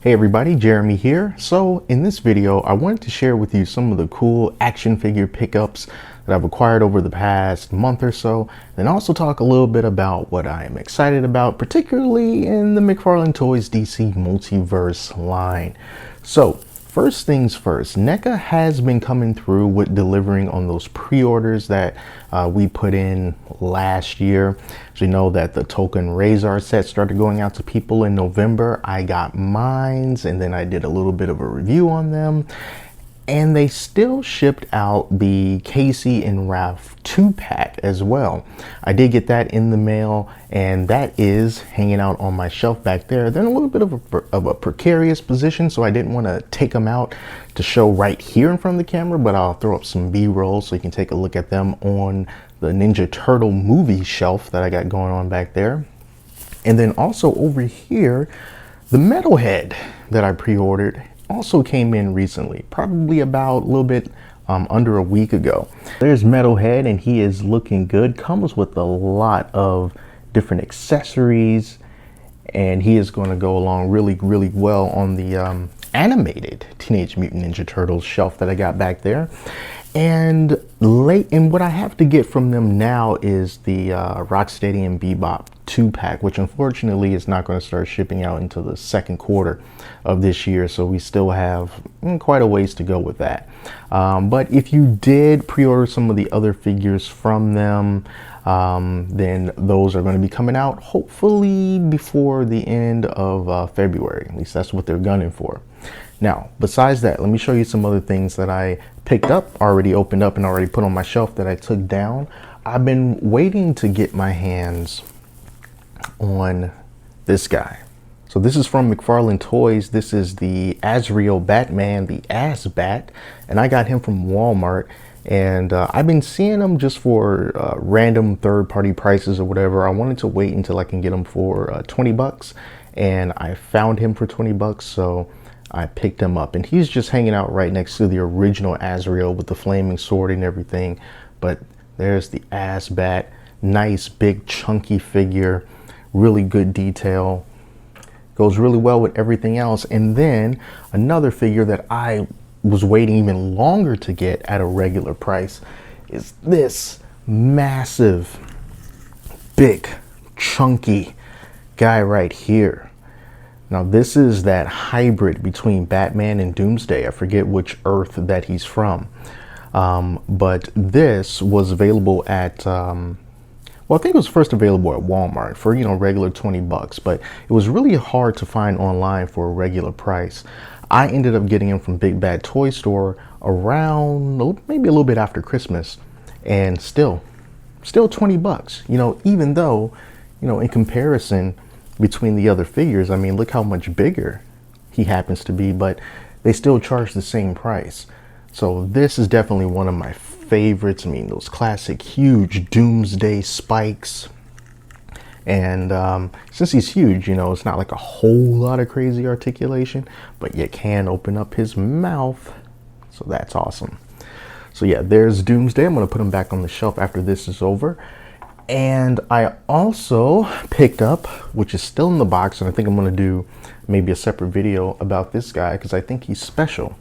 Hey everybody, Jeremy here. So in this video, I wanted to share with you some of the cool action figure pickups that I've acquired over the past month or so, and also talk a little bit about what I am excited about, particularly in the McFarlane Toys DC Multiverse line. So first things first, NECA has been coming through with delivering on those pre-orders that we put in last year. So you know that the token Razor set started going out to people in November. I got mines and then I did a little bit of a review on them. And they still shipped out the Casey and Ralph 2-pack as well. I did get that in the mail, and that is hanging out on my shelf back there. They're in a little bit of a precarious position, so I didn't want to take them out to show right here in front of the camera, but I'll throw up some B-roll so you can take a look at them on the Ninja Turtle movie shelf that I got going on back there. And then also over here, the Metalhead that I pre-ordered also came in recently, probably about a little bit under a week ago. There's Metalhead, and he is looking good. Comes with a lot of different accessories, and he is going to go along really well on the animated Teenage Mutant Ninja Turtles shelf that I got back there. And what I have to get from them now is the Rocksteady and Bebop 2-pack, which unfortunately is not going to start shipping out until the second quarter of this year. So we still have quite a ways to go with that. But if you did pre-order some of the other figures from them, then those are going to be coming out hopefully before the end of February. At least that's what they're gunning for. Now, besides that, let me show you some other things that I picked up, already opened up and already put on my shelf that I took down. I've been waiting to get my hands on this guy. So this is from McFarlane Toys. This is the Azrael Batman, the Azbat, and I got him from Walmart. And I've been seeing them just for random third-party prices or whatever. I wanted to wait until I can get them for 20 bucks, and I found him for 20 bucks, so I picked him up. And he's just hanging out right next to the original Azrael with the flaming sword and everything. But there's the Azbat, nice big chunky figure, really good detail, goes really well with everything else. And then another figure that I was waiting even longer to get at a regular price is this massive, big, chunky guy right here. Now this is that hybrid between Batman and Doomsday. I forget which Earth that he's from. But this was available at, well, I think it was first available at Walmart for, regular 20 bucks, but it was really hard to find online for a regular price. I ended up getting him from Big Bad Toy Store around maybe a little bit after Christmas, and still 20 bucks, even though, in comparison between the other figures, I mean, look how much bigger he happens to be, but they still charge the same price. So this is definitely one of my favorites. I mean, those classic huge Doomsday spikes. And since he's huge, it's not like a whole lot of crazy articulation, but you can open up his mouth. So that's awesome. So yeah, there's Doomsday. I'm going to put him back on the shelf after this is over. And I also picked up, which is still in the box, and I think I'm going to do maybe a separate video about this guy because I think he's special,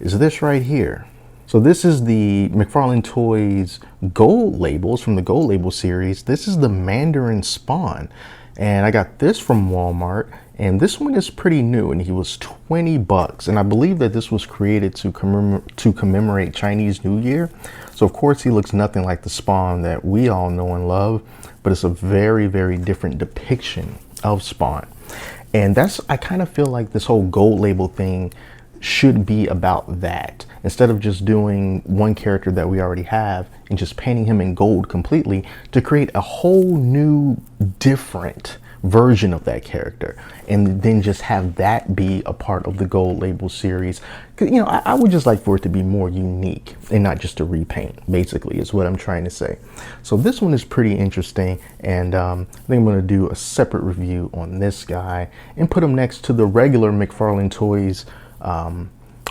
is this right here. So this is the McFarlane Toys Gold labels from the Gold Label series. This is the Mandarin Spawn, and I got this from Walmart, and this one is pretty new, and he was 20 bucks. And I believe that this was created to commemorate Chinese New Year. So of course he looks nothing like the Spawn that we all know and love, but it's a very different depiction of Spawn. And I kind of feel like this whole Gold Label thing should be about that. Instead of just doing one character that we already have and just painting him in gold completely, to create a whole new different version of that character and then just have that be a part of the Gold Label series. I would just like for it to be more unique and not just a repaint, basically, is what I'm trying to say. So this one is pretty interesting, and I think I'm going to do a separate review on this guy and put him next to the regular McFarlane Toys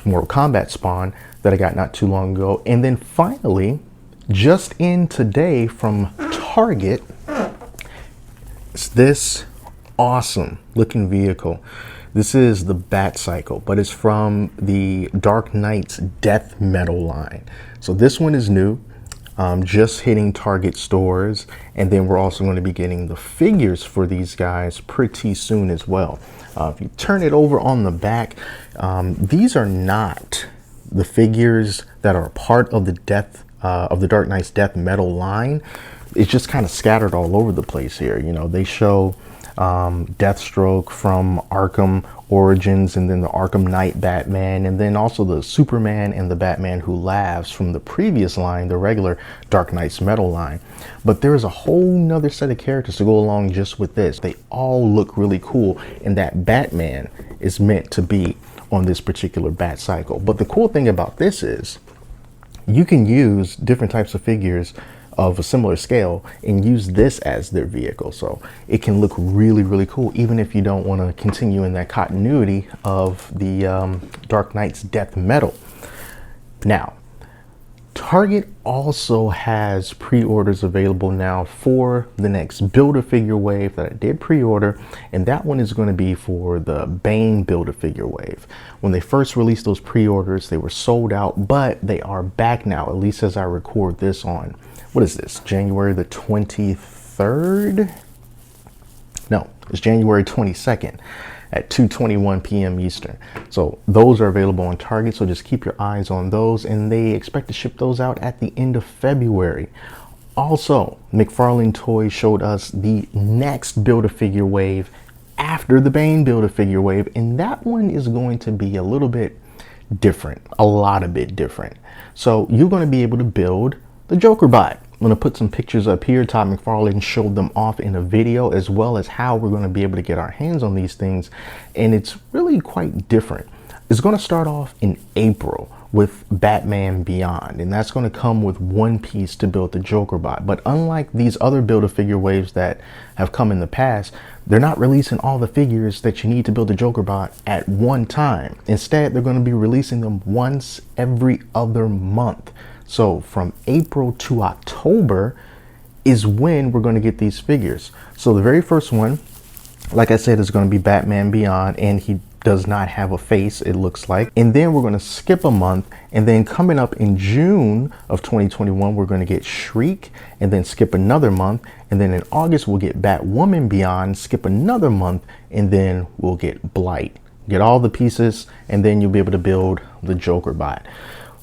Mortal Kombat Spawn that I got not too long ago. And then finally, just in today from Target, is this awesome looking vehicle. This is the Bat Cycle, but it's from the Dark Knight's Death Metal line. So this one is new, just hitting Target stores, and then we're also going to be getting the figures for these guys pretty soon as well. If you turn it over on the back, these are not the figures that are part of the Dark Knight's Death Metal line. It's just kind of scattered all over the place here. You know, they show Deathstroke from Arkham Origins, and then the Arkham Knight Batman, and then also the Superman and the Batman Who Laughs from the previous line, the regular Dark Knight's Metal line. But there's a whole nother set of characters to go along just with this. They all look really cool, and that Batman is meant to be on this particular Bat Cycle. But the cool thing about this is you can use different types of figures of a similar scale and use this as their vehicle, so it can look really, really cool, even if you don't want to continue in that continuity of the Dark Knight's Death Metal. Now, Target also has pre-orders available now for the next Build-A-Figure wave that I did pre-order, and that one is going to be for the Bain Build-A-Figure wave. When they first released those pre-orders, they were sold out, but they are back now, at least as I record this on, what is this, January the 23rd? No, it's January 22nd at 2:21 p.m. Eastern. So those are available on Target, so just keep your eyes on those, and they expect to ship those out at the end of February. Also, McFarlane Toys showed us the next Build-A-Figure wave after the Bain Build-A-Figure wave, and that one is going to be a little bit different, a lot of bit different. So you're going to be able to build the Joker bot. I'm going to put some pictures up here. Todd McFarlane showed them off in a video, as well as how we're going to be able to get our hands on these things, and it's really quite different. It's going to start off in April with Batman Beyond, and that's going to come with one piece to build the Joker bot. But unlike these other Build-A-Figure waves that have come in the past, they're not releasing all the figures that you need to build the Joker bot at one time. Instead, they're going to be releasing them once every other month. So from April to October is when we're going to get these figures. So the very first one, like I said, is going to be Batman Beyond, and he does not have a face, it looks like. And then we're going to skip a month, and then coming up in June of 2021, we're going to get Shriek, and then skip another month. And then in August, we'll get Batwoman Beyond, skip another month, and then we'll get Blight. Get all the pieces, and then you'll be able to build the Joker bot,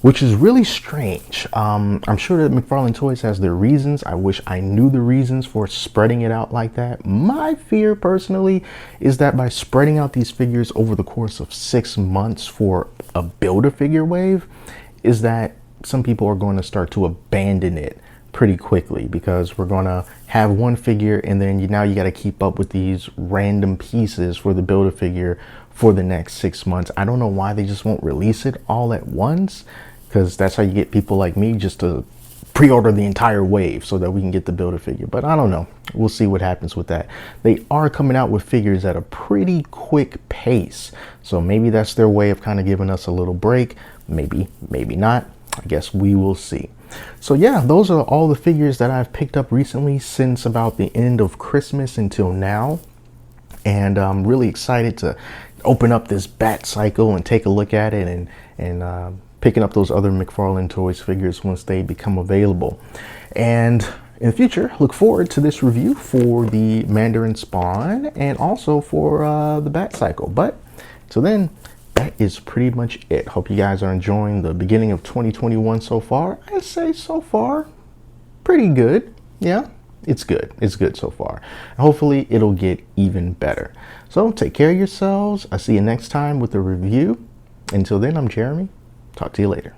which is really strange. I'm sure that McFarlane Toys has their reasons. I wish I knew the reasons for spreading it out like that. My fear personally is that by spreading out these figures over the course of 6 months for a Build-A-Figure wave, is that some people are going to start to abandon it pretty quickly, because we're going to have one figure, and then now you got to keep up with these random pieces for the Build-A-Figure for the next 6 months. I don't know why they just won't release it all at once, because that's how you get people like me just to pre-order the entire wave so that we can get the Build-A-Figure. But I don't know. We'll see what happens with that. They are coming out with figures at a pretty quick pace, so maybe that's their way of kind of giving us a little break. Maybe, maybe not. I guess we will see. So yeah, those are all the figures that I've picked up recently since about the end of Christmas until now. And I'm really excited to open up this Bat Cycle and take a look at it, and picking up those other McFarlane Toys figures once they become available. And in the future, look forward to this review for the Mandarin Spawn and also for the Bat Cycle. But till then, that is pretty much it. Hope you guys are enjoying the beginning of 2021 so far. I'd say so far, pretty good. Yeah, it's good. It's good so far. Hopefully, it'll get even better. So take care of yourselves. I'll see you next time with a review. Until then, I'm Jeremy. Talk to you later.